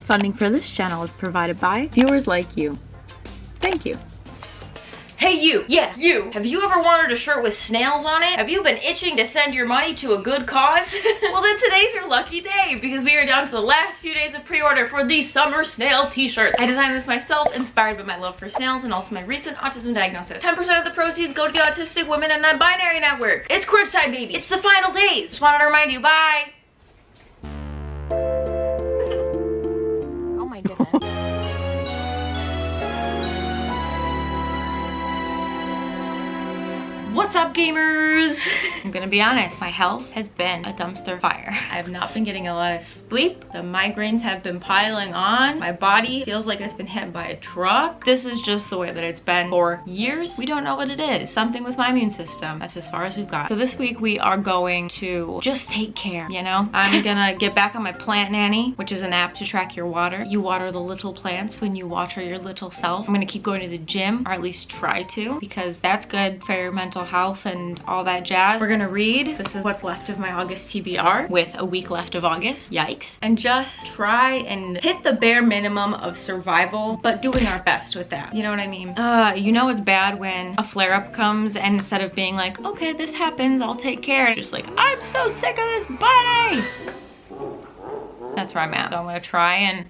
Funding for this channel is provided by viewers like you. Thank you. Hey you! Yeah, you! Have you ever wanted a shirt with snails on it? Have you been itching to send your money to a good cause? Well then today's your lucky day because we are down to the last few days of pre-order for the summer snail t-shirts. I designed this myself, inspired by my love for snails and also my recent autism diagnosis. 10% of the proceeds go to the Autistic Women and Non-Binary Network. It's crunch time, baby! It's the final days! Just wanted to remind you, bye! Oh my goodness. What's up, gamers? I'm gonna be honest, my health has been a dumpster fire. I have not been getting a lot of sleep. The migraines have been piling on. My body feels like it's been hit by a truck. This is just the way that it's been for years. We don't know what it is. Something with my immune system. That's as far as we've got. So this week we are going to just take care, you know? I'm gonna get back on my plant nanny, which is an app to track your water. You water the little plants when you water your little self. I'm gonna keep going to the gym, or at least try to, because that's good for your mental health and all that jazz. We're gonna read. This is what's left of my August TBR with a week left of August. Yikes. And just try and hit the bare minimum of survival, but doing our best with that. You know what I mean? You know it's bad when a flare-up comes and instead of being like, okay, this happens, I'll take care, just like, I'm so sick of this, bye! That's where I'm at. So I'm gonna try and,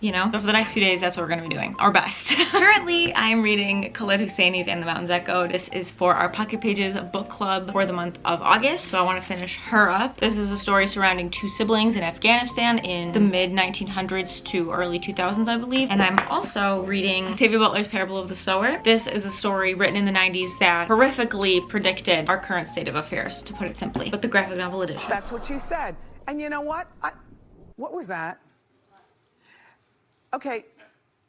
you know, so for the next few days, that's what we're gonna be doing, our best. Currently, I am reading Khaled Hosseini's And the Mountains Echo. This is for our Pocket Pages book club for the month of August, so I wanna finish her up. This is a story surrounding two siblings in Afghanistan in the mid-1900s to early 2000s, I believe. And I'm also reading Octavia Butler's Parable of the Sower. This is a story written in the 90s that horrifically predicted our current state of affairs, to put it simply, but the graphic novel edition. That's what she said. And you know what? What was that? Okay,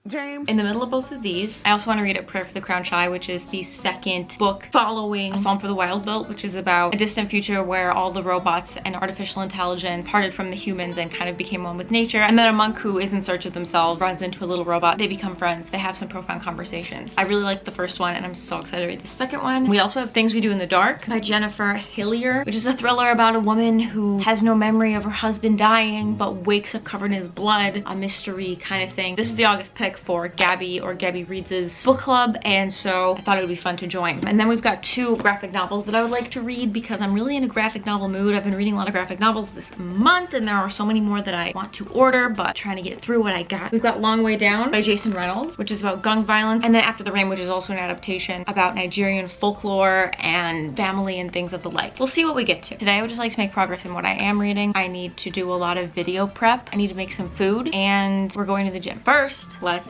James. In the middle of both of these, I also want to read A Prayer for the Crown Shy, which is the second book following A Psalm for the Wild Built, which is about a distant future where all the robots and artificial intelligence parted from the humans and kind of became one with nature. And then a monk who is in search of themselves runs into a little robot. They become friends. They have some profound conversations. I really liked the first one and I'm so excited to read the second one. We also have Things We Do in the Dark by Jennifer Hillier, which is a thriller about a woman who has no memory of her husband dying but wakes up covered in his blood. A mystery kind of thing. This is the August pick for Gabby, or Gabby Reads' book club, and so I thought it would be fun to join. And then we've got two graphic novels that I would like to read because I'm really in a graphic novel mood. I've been reading a lot of graphic novels this month and there are so many more that I want to order, but trying to get through what I got. We've got Long Way Down by Jason Reynolds, which is about gang violence, and then After the Rain, which is also an adaptation about Nigerian folklore and family and things of the like. We'll see what we get to. Today I would just like to make progress in what I am reading. I need to do a lot of video prep. I need to make some food, and we're going to the gym. First, let's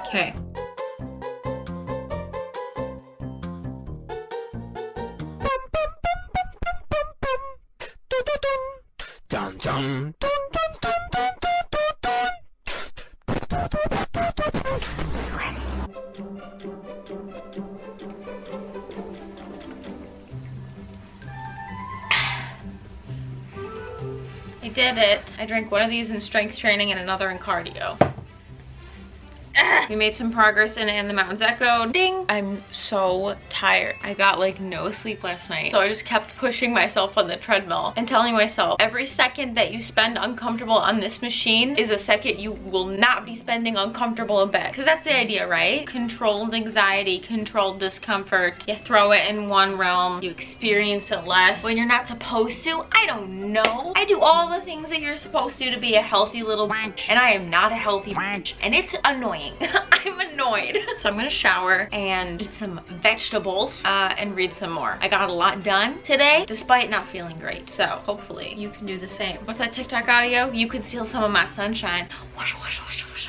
okay. I'm sweaty. I did it. I drank one of these in strength training and another in cardio. We made some progress in the Mountains Echo. Ding! I'm so tired. I got like no sleep last night. So I just kept pushing myself on the treadmill and telling myself every second that you spend uncomfortable on this machine is a second you will not be spending uncomfortable in bed. Because that's the idea, right? Controlled anxiety, controlled discomfort. You throw it in one realm, you experience it less when you're not supposed to. I don't know. I do all the things that you're supposed to be a healthy little wench, and I am not a healthy wench, and it's annoying. I'm annoyed. So I'm gonna shower and eat some vegetables and read some more. I got a lot done today despite not feeling great. So hopefully you can do the same. What's that TikTok audio? You could steal some of my sunshine. Wash, wash, wash, wash.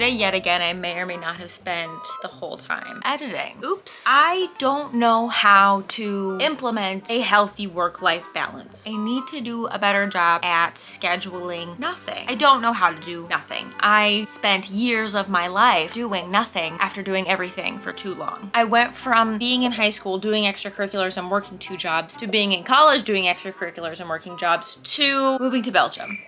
day yet again I may or may not have spent the whole time editing. Oops. I don't know how to implement a healthy work-life balance. I need to do a better job at scheduling nothing. I don't know how to do nothing. I spent years of my life doing nothing after doing everything for too long. I went from being in high school doing extracurriculars and working 2 jobs to being in college doing extracurriculars and working jobs to moving to Belgium.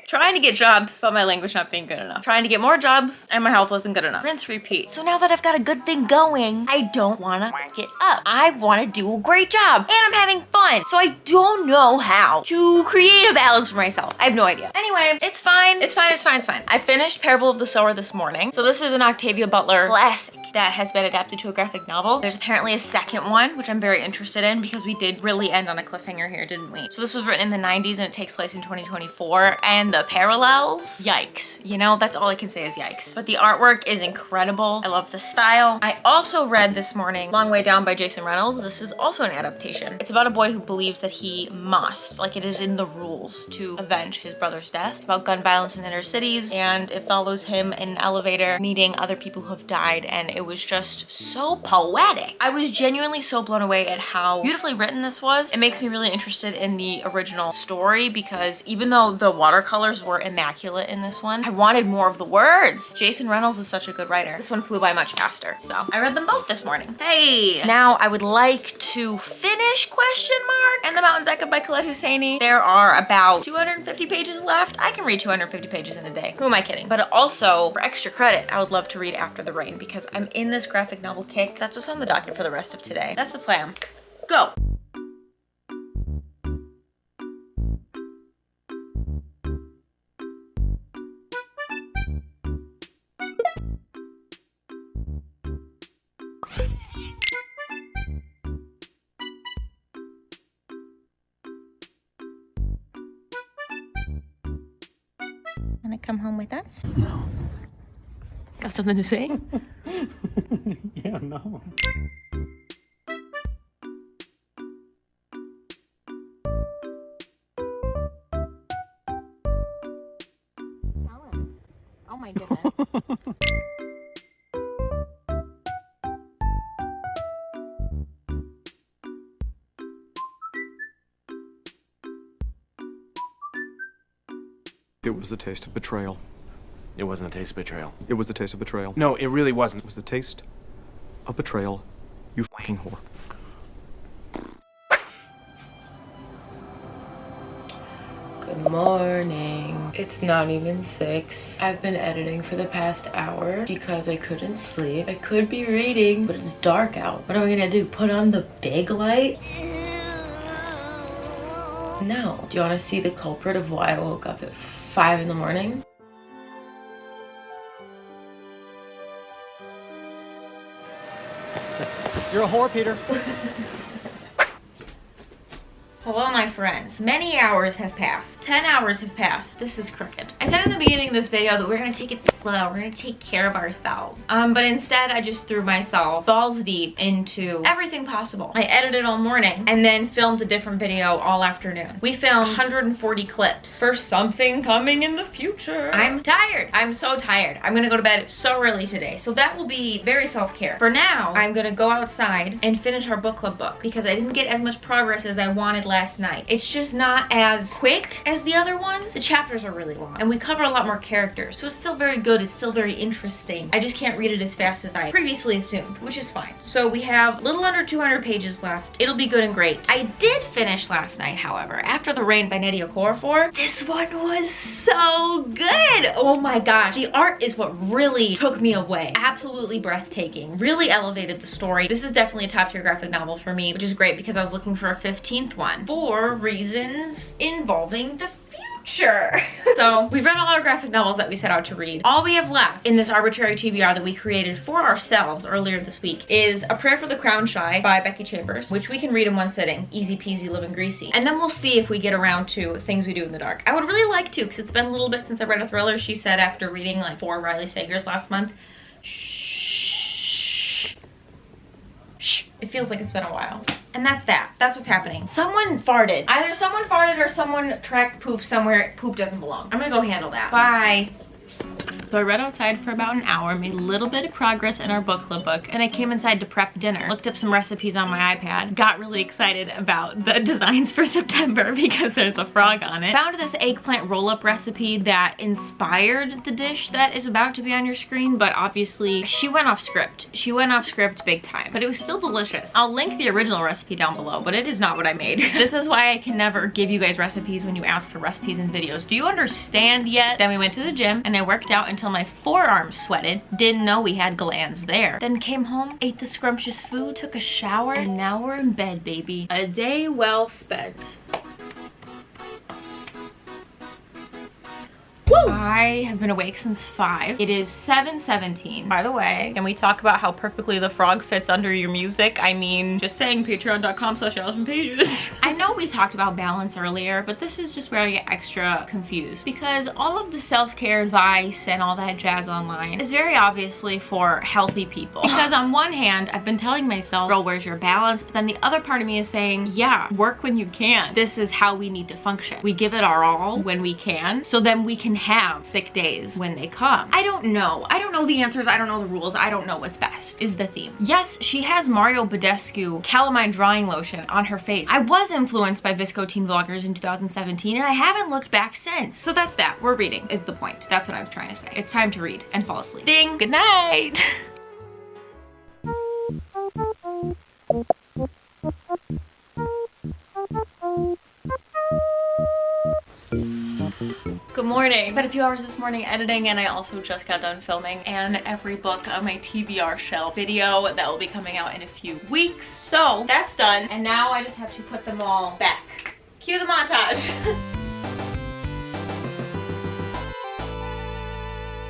Trying to get jobs, but my language not being good enough. Trying to get more jobs, and my health wasn't good enough. Rinse, repeat. So now that I've got a good thing going, I don't wanna whack it up. I wanna do a great job, and I'm having fun. So I don't know how to create a balance for myself. I have no idea. Anyway, it's fine. It's fine, it's fine, it's fine. I finished Parable of the Sower this morning. So this is an Octavia Butler classic that has been adapted to a graphic novel. There's apparently a second one, which I'm very interested in because we did really end on a cliffhanger here, didn't we? So this was written in the 90s and it takes place in 2024, and the parallels, yikes. You know, that's all I can say is yikes. But the artwork is incredible. I love the style. I also read this morning Long Way Down by Jason Reynolds. This is also an adaptation. It's about a boy who believes that he must, like it is in the rules, to avenge his brother's death. It's about gun violence in inner cities, and it follows him in an elevator meeting other people who have died, and it was just so poetic. I was genuinely so blown away at how beautifully written this was. It makes me really interested in the original story because even though the watercolors were immaculate in this one, I wanted more of the words. Jason Reynolds is such a good writer. This one flew by much faster, so I read them both this morning. Hey! Now I would like to finish question mark and The Mountains Echoed by Khaled Hosseini. There are about 250 pages left. I can read 250 pages in a day. Who am I kidding? But also, for extra credit, I would love to read After the Rain because I'm in this graphic novel kick. That's what's on the docket for the rest of today. That's the plan. Go! Wanna come home with us? No. Got something to say? Yeah, no. Oh my goodness. It was the taste of betrayal. It wasn't a taste of betrayal. It was the taste of betrayal. No, it really wasn't. It was the taste of betrayal, you fucking whore. Good morning. It's not even 6. I've been editing for the past hour because I couldn't sleep. I could be reading, but it's dark out. What am I gonna do? Put on the big light? No. Do you want to see the culprit of why I woke up at 5 in the morning? You're a whore, Peter. Hello, my friends. Many hours have passed. 10 hours have passed. This is crooked. I said in the beginning of this video that we're gonna take it slow. We're gonna take care of ourselves. But instead I just threw myself balls deep into everything possible. I edited all morning and then filmed a different video all afternoon. We filmed 140 clips for something coming in the future. I'm tired. I'm so tired. I'm gonna go to bed so early today. So that will be very self-care. For now, I'm gonna go outside and finish our book club book because I didn't get as much progress as I wanted last night. It's just not as quick as the other ones. The chapters are really long and we cover a lot more characters, so it's still very good. It's still very interesting. I just can't read it as fast as I previously assumed, which is fine. So we have a little under 200 pages left. It'll be good and great. I did finish last night, however, After the Rain by Nnedi Okorafor. This one was so good. Oh my gosh. The art is what really took me away. Absolutely breathtaking. Really elevated the story. This is definitely a top tier graphic novel for me, which is great because I was looking for a 15th one for reasons involving the future. So we've read all our graphic novels that we set out to read. All we have left in this arbitrary TBR that we created for ourselves earlier this week is A Prayer for the Crown Shy by Becky Chambers, which we can read in one sitting. Easy peasy, living greasy. And then we'll see if we get around to Things We Do in the Dark. I would really like to, because it's been a little bit since I read a thriller. She said after reading like 4 Riley Sagers last month, shh. It feels like it's been a while. And that's that. That's what's happening. Someone farted. Either someone farted or someone tracked poop somewhere. Poop doesn't belong. I'm gonna go handle that. Bye. So I read outside for about an hour, made a little bit of progress in our book club book, and I came inside to prep dinner. Looked up some recipes on my iPad, got really excited about the designs for September because there's a frog on it. Found this eggplant roll-up recipe that inspired the dish that is about to be on your screen, but obviously she went off script. She went off script big time, but it was still delicious. I'll link the original recipe down below, but it is not what I made. This is why I can never give you guys recipes when you ask for recipes and videos. Do you understand yet? Then we went to the gym and I worked out until my forearms sweated. Didn't know we had glands there. Then came home, ate the scrumptious food, took a shower, and now we're in bed, baby. A day well spent. Woo! I have been awake since 5. It is 7:17. By the way, can we talk about how perfectly the frog fits under your music? I mean, just saying, patreon.com/AllisonPages. I know we talked about balance earlier, but this is just where I get extra confused because all of the self-care advice and all that jazz online is very obviously for healthy people. Because on one hand, I've been telling myself, girl, where's your balance? But then the other part of me is saying, yeah, work when you can. This is how we need to function. We give it our all when we can, so then we can have sick days when they come. I don't know. I don't know the answers. I don't know the rules. I don't know what's best is the theme. Yes, she has Mario Badescu calamine drying lotion on her face. I was influenced by Visco teen vloggers in 2017 and I haven't looked back since. So that's that. We're reading is the point. That's what I was trying to say. It's time to read and fall asleep. Ding. Good night. Good morning. Spent a few hours this morning editing and I also just got done filming and every book on my TBR shelf video that will be coming out in a few weeks. So that's done and now I just have to put them all back. Cue the montage.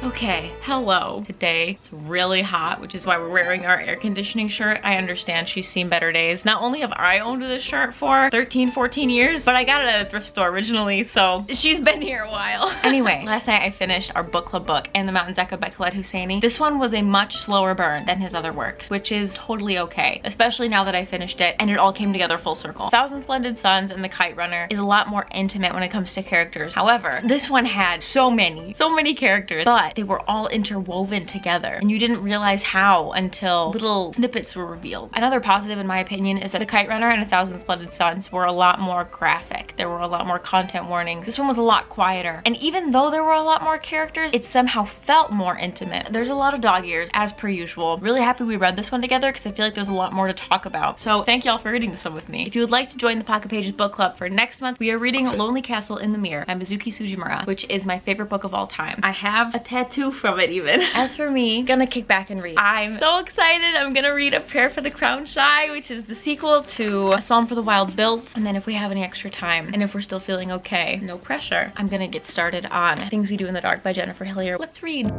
Okay, hello. Today it's really hot, which is why we're wearing our air conditioning shirt. I understand she's seen better days. Not only have I owned this shirt for 13, 14 years, but I got it at a thrift store originally, so she's been here a while. Anyway, last night I finished our book club book, And the Mountains Echo by Khaled Hosseini. This one was a much slower burn than his other works, which is totally okay, especially now that I finished it and it all came together full circle. Thousand Splendid Suns and The Kite Runner is a lot more intimate when it comes to characters. However, this one had so many characters, but they were all interwoven together and you didn't realize how until little snippets were revealed. Another positive in my opinion is that The Kite Runner and A Thousand Splendid Suns were a lot more graphic. There were a lot more content warnings. This one was a lot quieter, and even though there were a lot more characters, it somehow felt more intimate. There's a lot of dog ears as per usual. Really happy we read this one together because I feel like there's a lot more to talk about. So thank y'all for reading this one with me. If you would like to join the Pocket Pages book club for next month, we are reading Lonely Castle in the Mirror by Mizuki Sujimura, which is my favorite book of all time. I have a tattoo from it even. As for me, gonna kick back and read. I'm so excited. I'm gonna read A Prayer for the Crown Shy, which is the sequel to A Psalm for the Wild Built. And then if we have any extra time and if we're still feeling okay, no pressure, I'm gonna get started on Things We Do in the Dark by Jennifer Hillier. Let's read.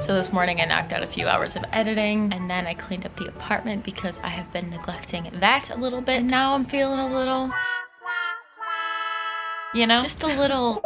So this morning I knocked out a few hours of editing and then I cleaned up the apartment because I have been neglecting that a little bit. And now I'm feeling a little, you know, just a little.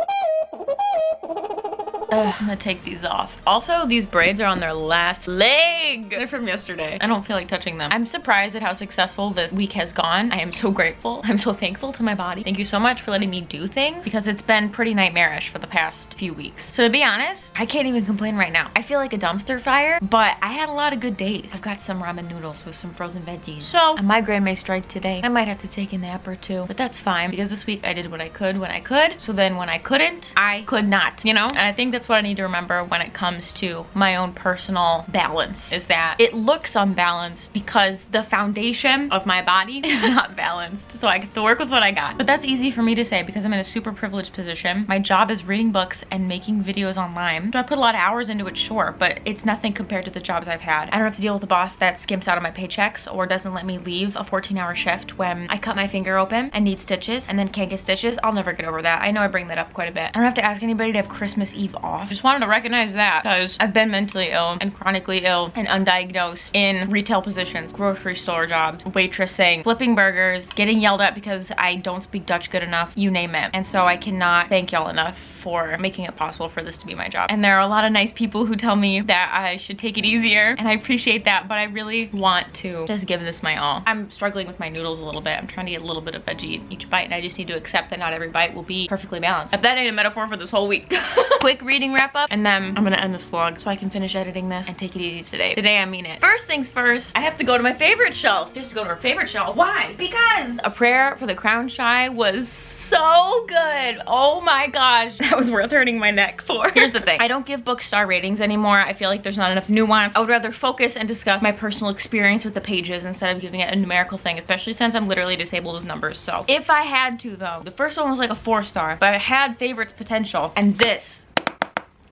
I'm gonna take these off. Also, these braids are on their last leg. They're from yesterday. I don't feel like touching them. I'm surprised at how successful this week has gone. I am so grateful. I'm so thankful to my body. Thank you so much for letting me do things because it's been pretty nightmarish for the past few weeks. So to be honest, I can't even complain right now. I feel like a dumpster fire, but I had a lot of good days. I've got some ramen noodles with some frozen veggies. So a migraine may strike today. I might have to take a nap or two, but that's fine because this week I did what I could when I could. So then when I couldn't, I could not, you know? And I think that's what I need to remember when it comes to my own personal balance, is that it looks unbalanced because the foundation of my body is not balanced. So I get to work with what I got. But that's easy for me to say because I'm in a super privileged position. My job is reading books and making videos online. Do I put a lot of hours into it? Sure, but it's nothing compared to the jobs I've had. I don't have to deal with a boss that skimps out on my paychecks or doesn't let me leave a 14-hour shift when I cut my finger open and need stitches and then can't get stitches. I'll never get over that. I know I bring that up quite a bit. I don't have to ask anybody to have Christmas Eve off. Just wanted to recognize that because I've been mentally ill and chronically ill and undiagnosed in retail positions, grocery store jobs, waitressing, flipping burgers, getting yelled at because I don't speak Dutch good enough, you name it. And so I cannot thank y'all enough for making it possible for this to be my job. And there are a lot of nice people who tell me that I should take it easier, and I appreciate that, but I really want to just give this my all. I'm struggling with my noodles a little bit. I'm trying to get a little bit of veggie in each bite, and I just need to accept that not every bite will be perfectly balanced. If that ain't a metaphor for this whole week. Quick reading wrap up, and then I'm gonna end this vlog so I can finish editing this and take it easy today. Today I mean it. First things first, I have to go to my favorite shelf. Just to go to our favorite shelf. Why? Because A Prayer for the Crown Shy was so good. Oh my gosh, that was worth hurting my neck for. Here's the thing, I don't give books star ratings anymore. I feel like there's not enough nuance. I would rather focus and discuss my personal experience with the pages instead of giving it a numerical thing, especially since I'm literally disabled with numbers. So if I had to though, the first one was like a 4-star, but it had favorites potential, and this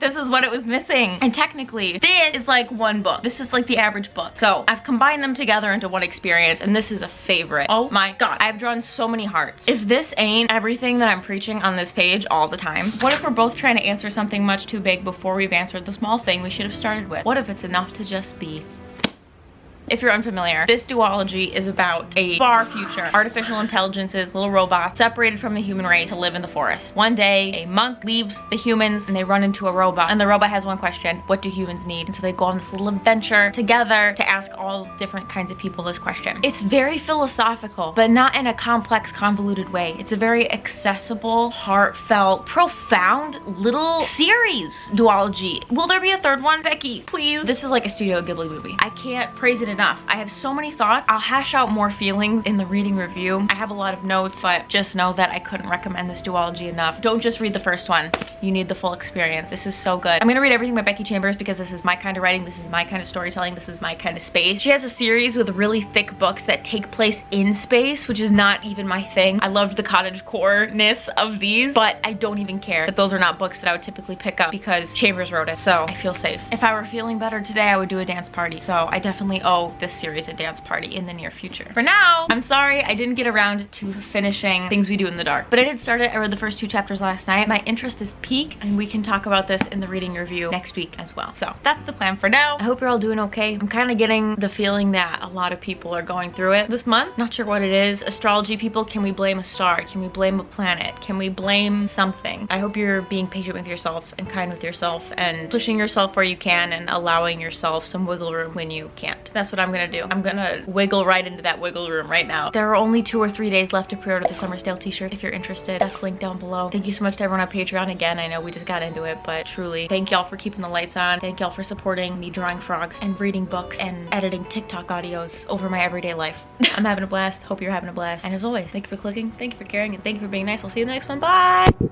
is what it was missing. And technically, this is like one book. This is like the average book. So I've combined them together into one experience, and this is a favorite. Oh my God, I've drawn so many hearts. If this ain't everything that I'm preaching on this page all the time, what if we're both trying to answer something much too big before we've answered the small thing we should have started with? What if it's enough to just be? If you're unfamiliar, this duology is about a far future. Artificial intelligences, little robots, separated from the human race to live in the forest. One day, a monk leaves the humans and they run into a robot. And the robot has one question: what do humans need? And so they go on this little adventure together to ask all different kinds of people this question. It's very philosophical, but not in a complex, convoluted way. It's a very accessible, heartfelt, profound little series duology. Will there be a third one? Becky, please. This is like a Studio Ghibli movie. I can't praise it enough. I have so many thoughts. I'll hash out more feelings in the reading review. I have a lot of notes, but just know that I couldn't recommend this duology enough. Don't just read the first one. You need the full experience. This is so good. I'm gonna read everything by Becky Chambers because this is my kind of writing. This is my kind of storytelling. This is my kind of space. She has a series with really thick books that take place in space, which is not even my thing. I loved the cottagecore-ness of these, but I don't even care that those are not books that I would typically pick up because Chambers wrote it, so I feel safe. If I were feeling better today, I would do a dance party. So I definitely owe this series a dance party in the near future. For now, I'm sorry I didn't get around to finishing Things We Do in the Dark, but I did start it. I read the first 2 chapters last night. My interest is peaked, and we can talk about this in the reading review next week as well. So that's the plan for now. I hope you're all doing okay. I'm kind of getting the feeling that a lot of people are going through it this month. Not sure what it is. Astrology people, can we blame a star? Can we blame a planet? Can we blame something? I hope you're being patient with yourself and kind with yourself and pushing yourself where you can and allowing yourself some wiggle room when you can't. That's what I'm gonna do. I'm gonna wiggle right into that wiggle room right now. There are only 2 or 3 days left to pre-order the Summer Sale t-shirt if you're interested. That's linked down below. Thank you so much to everyone on Patreon. Again, I know we just got into it, but truly, thank y'all for keeping the lights on. Thank y'all for supporting me drawing frogs and reading books and editing TikTok audios over my everyday life. I'm having a blast. Hope you're having a blast. And as always, thank you for clicking, thank you for caring, and thank you for being nice. I'll see you in the next one. Bye!